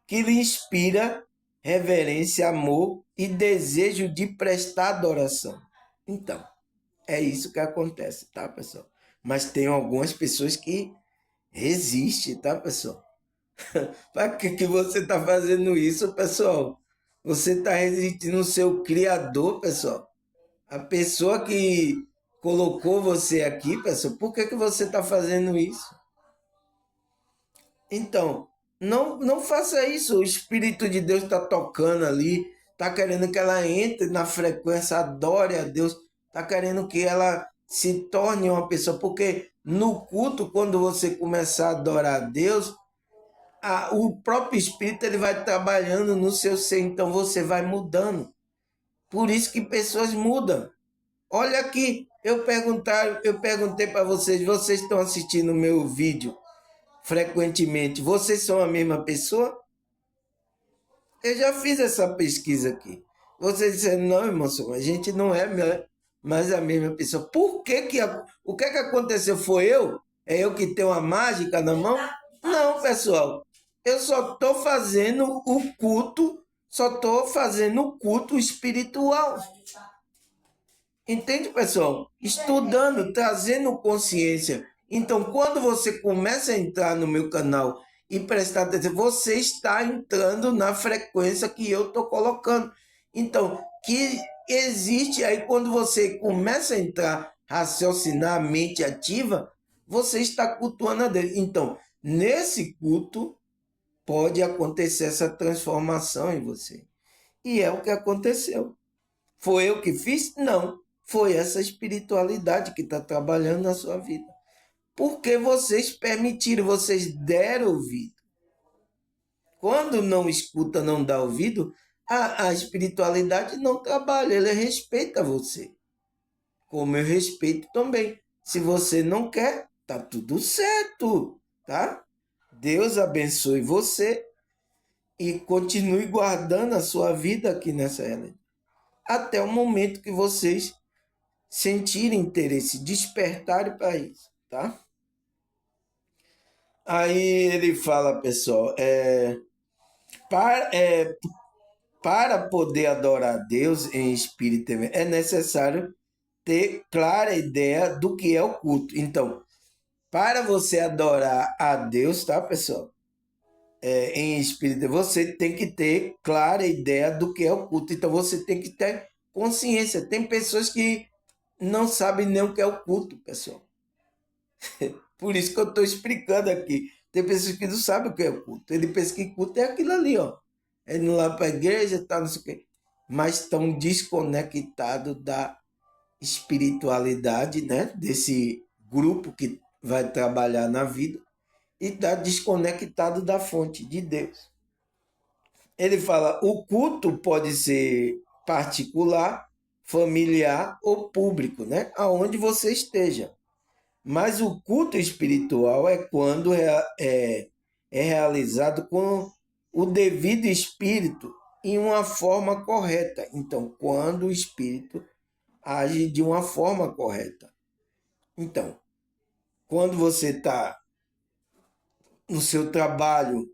que lhe inspira reverência, amor e desejo de prestar adoração. Então, é isso que acontece, tá, pessoal? Mas tem algumas pessoas que resistem, tá, pessoal? Para que você está fazendo isso, pessoal? Você está resistindo no seu Criador, pessoal. A pessoa que colocou você aqui, pessoal, por que você está fazendo isso? Então, não faça isso. O Espírito de Deus está tocando ali, está querendo que ela entre na frequência, adore a Deus, está querendo que ela se torne uma pessoa. Porque no culto, quando você começar a adorar a Deus, o próprio Espírito ele vai trabalhando no seu ser, então você vai mudando. Por isso que pessoas mudam. Olha aqui, eu perguntei para vocês estão assistindo o meu vídeo frequentemente, vocês são a mesma pessoa? Eu já fiz essa pesquisa aqui. Vocês disseram, não, irmão, a gente não é mais a mesma pessoa. Por que o que aconteceu? Foi eu? É eu que tenho a mágica na mão? Não, pessoal. Eu só estou fazendo o culto, só estou fazendo o culto espiritual. Entende, pessoal? Estudando, trazendo consciência. Então, quando você começa a entrar no meu canal e prestar atenção, você está entrando na frequência que eu estou colocando. Então, que existe aí, quando você começa a entrar, raciocinar, a mente ativa, você está cultuando a Deus. Então, nesse culto, pode acontecer essa transformação em você. E é o que aconteceu. Foi eu que fiz? Não. Foi essa espiritualidade que está trabalhando na sua vida. Porque vocês permitiram, vocês deram ouvido. Quando não escuta, não dá ouvido, a espiritualidade não trabalha, ela respeita você. Como eu respeito também. Se você não quer, tá tudo certo, tá? Deus abençoe você e continue guardando a sua vida aqui nessa realidade. Até o momento que vocês sentirem interesse, despertarem para isso, tá? Aí ele fala, pessoal, para, é, para poder adorar a Deus em espírito é necessário ter clara ideia do que é o culto. Então, para você adorar a Deus, tá, pessoal? Em espírito, você tem que ter clara ideia do que é o culto. Então, você tem que ter consciência. Tem pessoas que não sabem nem o que é o culto, pessoal. Por isso que eu estou explicando aqui. Tem pessoas que não sabem o que é o culto. Ele pensa que culto é aquilo ali, ó. É indo lá para a igreja, tá, não sei o quê. Mas estão desconectados da espiritualidade, né? Desse grupo que vai trabalhar na vida. E está desconectado da fonte de Deus. Ele fala, o culto pode ser particular, familiar ou público, né? Aonde você esteja. Mas o culto espiritual é quando é realizado com o devido espírito em uma forma correta. Então, quando o espírito age de uma forma correta. Então, quando você está no seu trabalho,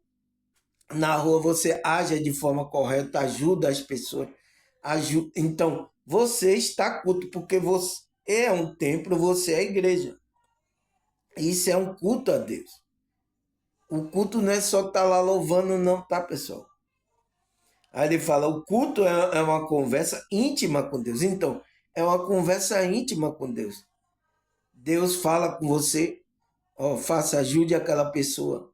na rua, você age de forma correta, ajuda as pessoas. Ajuda. Então, você está culto, porque você é um templo, você é a igreja. Isso é um culto a Deus. O culto não é só estar lá louvando, não, tá, pessoal? Aí ele fala, o culto é uma conversa íntima com Deus. Então, é uma conversa íntima com Deus. Deus fala com você, ó, faça, ajude aquela pessoa.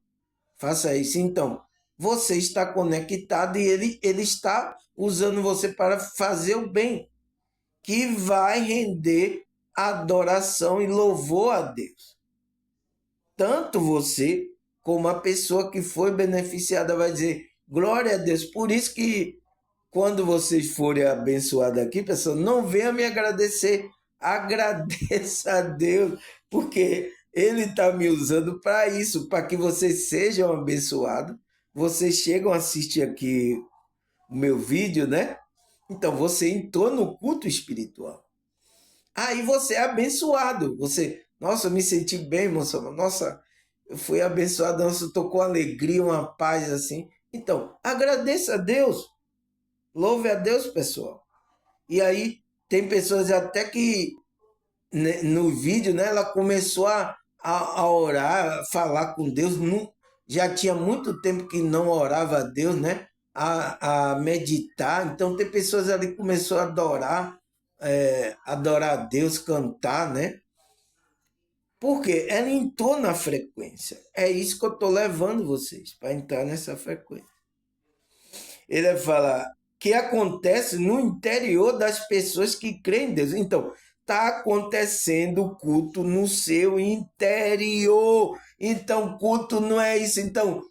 Faça isso. Então, você está conectado e ele está usando você para fazer o bem, que vai render adoração e louvor a Deus. Tanto você como a pessoa que foi beneficiada vai dizer glória a Deus. Por isso que quando vocês forem abençoados aqui, pessoal, não venha me agradecer. Agradeça a Deus, porque Ele está me usando para isso, para que vocês sejam abençoados. Vocês chegam a assistir aqui o meu vídeo, né? Então você entrou no culto espiritual. Aí você é abençoado. Você, nossa, eu me senti bem, moça. Nossa, eu fui abençoado. Nossa, eu tô com alegria, uma paz assim. Então, agradeça a Deus. Louve a Deus, pessoal. E aí, tem pessoas até que né, no vídeo, né, ela começou a orar, a falar com Deus. Já tinha muito tempo que não orava a Deus, né? a meditar. Então tem pessoas ali que começou a adorar a Deus, cantar, né? Porque ela entrou na frequência. É isso que eu estou levando vocês, para entrar nessa frequência. Ele vai falar que acontece no interior das pessoas que creem em Deus. Então, está acontecendo o culto no seu interior. Então, culto não é isso. Então,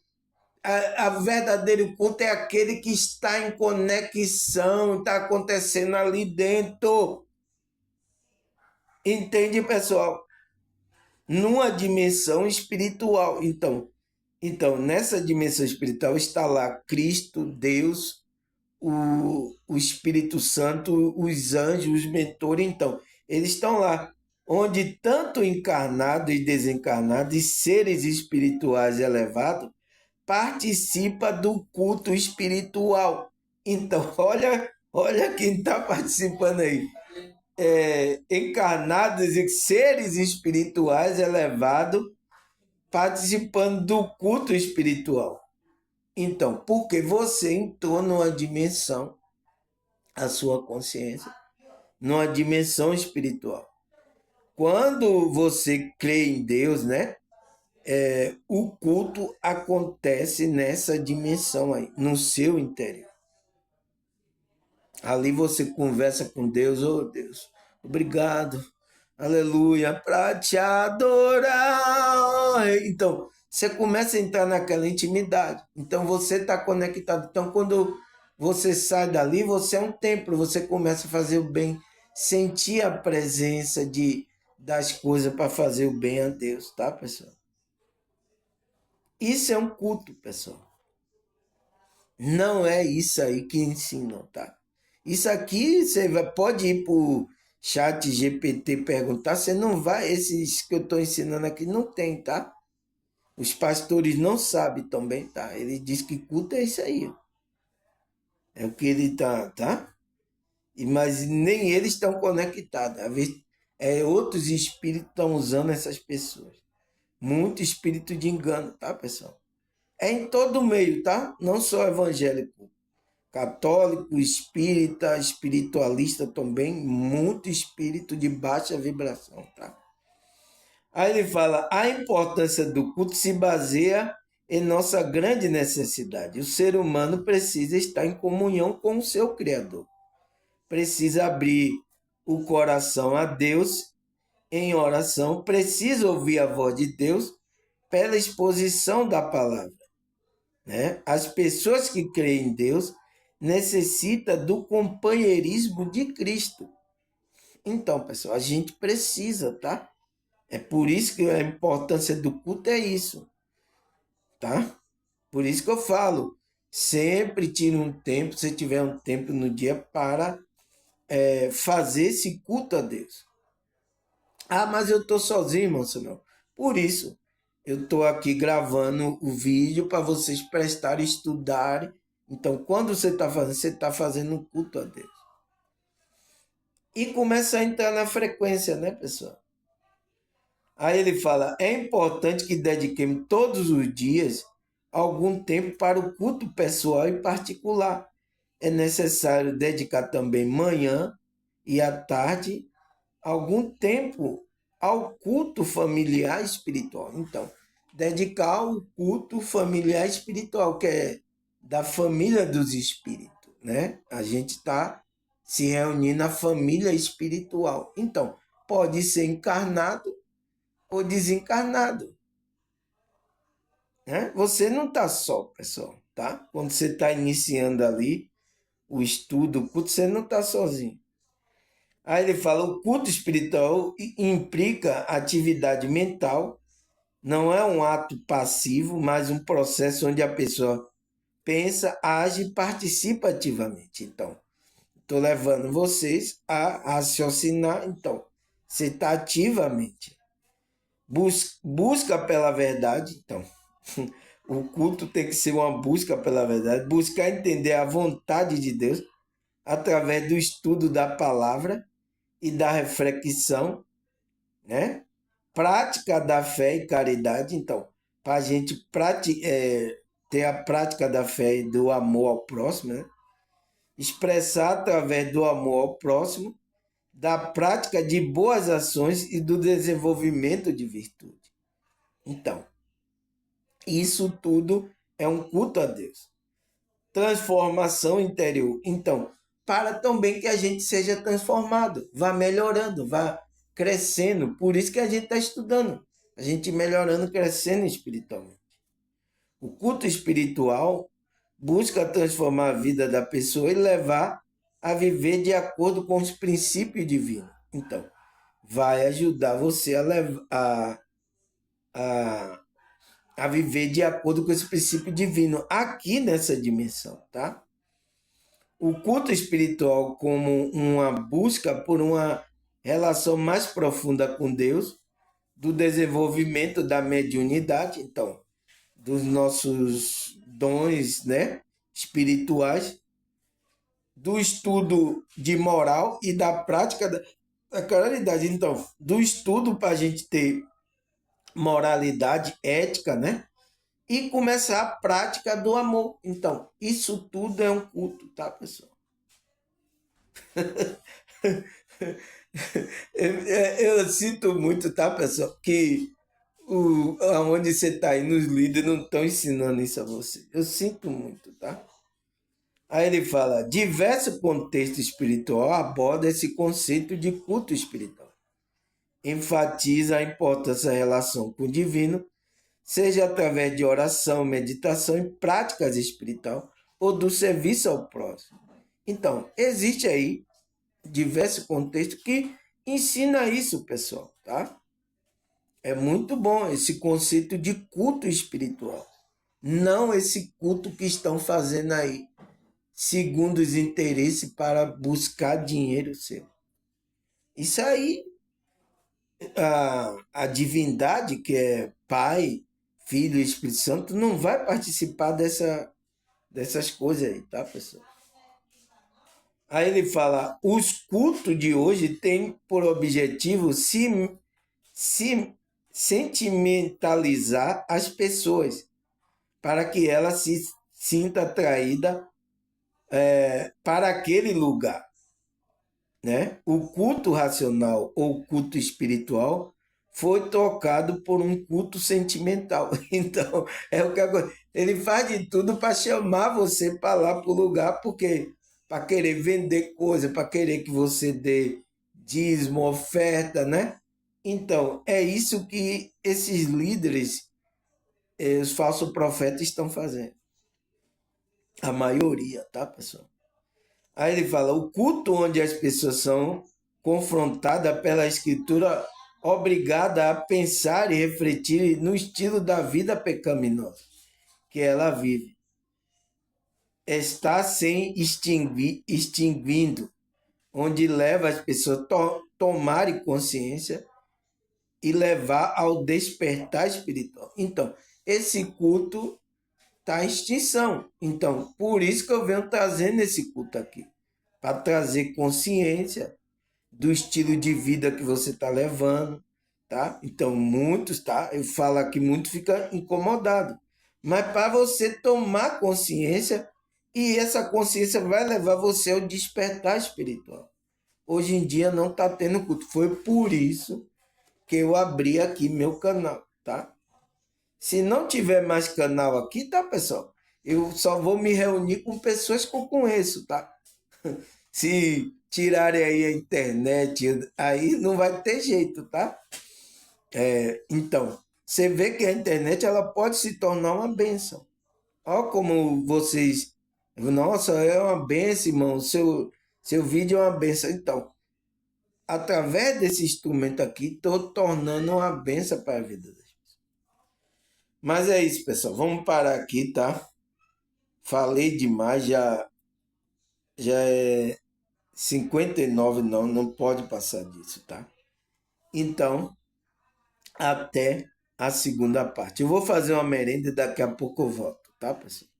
a verdadeiro culto é aquele que está em conexão, está acontecendo ali dentro. Entende, pessoal? Numa dimensão espiritual. Então, nessa dimensão espiritual está lá Cristo, Deus, o Espírito Santo, os anjos, os mentores. Então, eles estão lá, onde tanto encarnado e desencarnado, e seres espirituais elevados, participa do culto espiritual. Então, olha quem está participando aí. Encarnados e seres espirituais elevados participando do culto espiritual. Então, porque você entrou numa dimensão, a sua consciência, numa dimensão espiritual. Quando você crê em Deus, né? O culto acontece nessa dimensão aí, no seu interior. Ali você conversa com Deus, oh Deus, obrigado, aleluia, para te adorar. Então, você começa a entrar naquela intimidade. Então, você está conectado. Então, quando você sai dali, você é um templo, você começa a fazer o bem, sentir a presença das coisas para fazer o bem a Deus, tá, pessoal? Isso é um culto, pessoal. Não é isso aí que ensinam, tá? Isso aqui você pode ir para o chat GPT perguntar, você não vai, esses que eu estou ensinando aqui não tem, tá? Os pastores não sabem também, tá? Ele diz que culto é isso aí. É o que ele tá? Mas nem eles estão conectados. Às vezes, outros espíritos estão usando essas pessoas. Muito espírito de engano, tá, pessoal? É em todo meio, tá? Não só evangélico. Católico, espírita, espiritualista também, muito espírito de baixa vibração, tá? Aí ele fala: a importância do culto se baseia em nossa grande necessidade. O ser humano precisa estar em comunhão com o seu Criador. Precisa abrir o coração a Deus em oração, precisa ouvir a voz de Deus pela exposição da palavra, né? As pessoas que creem em Deus necessitam do companheirismo de Cristo. Então, pessoal, a gente precisa, tá? É por isso que a importância do culto é isso, tá? Por isso que eu falo, sempre tire um tempo, se tiver um tempo no dia, para fazer esse culto a Deus. Ah, mas eu estou sozinho, irmão Samuel. Por isso, eu estou aqui gravando o vídeo para vocês prestarem, estudarem. Então, quando você está fazendo um culto a Deus. E começa a entrar na frequência, né, pessoal? Aí ele fala: é importante que dediquemos todos os dias algum tempo para o culto pessoal e particular. É necessário dedicar também manhã e à tarde algum tempo ao culto familiar espiritual. Então, dedicar ao culto familiar espiritual, que é da família dos espíritos, né? A gente está se reunindo na família espiritual. Então, pode ser encarnado ou desencarnado, né? Você não está só, pessoal, tá? Quando você está iniciando ali o estudo, o culto, você não está sozinho. Aí ele fala: o culto espiritual implica atividade mental, não é um ato passivo, mas um processo onde a pessoa pensa, age e participa ativamente. Então, estou levando vocês a raciocinar. Então, você está ativamente. Busca pela verdade. Então, o culto tem que ser uma busca pela verdade, buscar entender a vontade de Deus através do estudo da palavra e da reflexão, né? Prática da fé e caridade. Então, para a gente ter a prática da fé e do amor ao próximo, né? Expressar através do amor ao próximo, da prática de boas ações e do desenvolvimento de virtude. Então, isso tudo é um culto a Deus. Transformação interior. Então, para também que a gente seja transformado, vá melhorando, vá crescendo. Por isso que a gente está estudando. A gente melhorando, crescendo espiritualmente. O culto espiritual busca transformar a vida da pessoa e levar a viver de acordo com os princípios divinos. Então, vai ajudar você a, a viver de acordo com esse princípio divino aqui nessa dimensão, tá? O culto espiritual como uma busca por uma relação mais profunda com Deus, do desenvolvimento da mediunidade, então, dos nossos dons, né, espirituais, do estudo de moral e da prática da caridade. Então, do estudo para a gente ter moralidade, ética, né? E começar a prática do amor. Então, isso tudo é um culto, tá, pessoal? Eu sinto muito, tá, pessoal, que aonde você está aí nos líderes não estão ensinando isso a você. Eu sinto muito, tá? Aí ele fala, diverso contexto espiritual aborda esse conceito de culto espiritual. Enfatiza a importância da relação com o divino, seja através de oração, meditação e práticas espirituais ou do serviço ao próximo. Então, existe aí diversos contextos que ensina isso, pessoal, tá? É muito bom esse conceito de culto espiritual. Não esse culto que estão fazendo aí, segundo os interesses para buscar dinheiro seu. Isso aí, a divindade, que é Pai, Filho e Espírito Santo, não vai participar dessas coisas aí, tá, pessoal? Aí ele fala, os cultos de hoje têm por objetivo se sentimentalizar as pessoas, para que ela se sinta atraída para aquele lugar, né? O culto racional ou culto espiritual foi trocado por um culto sentimental. Então, é o que ele faz de tudo para chamar você para lá para o lugar, porque para querer vender coisa, para querer que você dê dízimo, oferta, né? Então, é isso que esses líderes, os falsos profetas estão fazendo. A maioria, tá, pessoal? Aí ele fala, o culto onde as pessoas são confrontadas pela escritura, obrigadas a pensar e refletir no estilo da vida pecaminosa que ela vive. Está se extinguindo, onde leva as pessoas a tomarem consciência e levar ao despertar espiritual. Então, esse culto está em extinção. Então, por isso que eu venho trazendo esse culto aqui, para trazer consciência do estilo de vida que você está levando, tá? Então, muitos, tá? Eu falo aqui, muitos ficam incomodados. Mas para você tomar consciência, e essa consciência vai levar você ao despertar espiritual. Hoje em dia não está tendo culto. Foi por isso que eu abri aqui meu canal, tá? Se não tiver mais canal aqui, tá, pessoal? Eu só vou me reunir com pessoas que eu conheço, tá? Se tirarem aí a internet, aí não vai ter jeito, tá? Então, você vê que a internet ela pode se tornar uma bênção. Olha como vocês. Nossa, é uma bênção, irmão. Seu vídeo é uma bênção. Então, através desse instrumento aqui, estou tornando uma bênção para a vida das pessoas. Mas é isso, pessoal. Vamos parar aqui, tá? Falei demais, já é 59, não pode passar disso, tá? Então, até a segunda parte. Eu vou fazer uma merenda e daqui a pouco eu volto, tá, pessoal?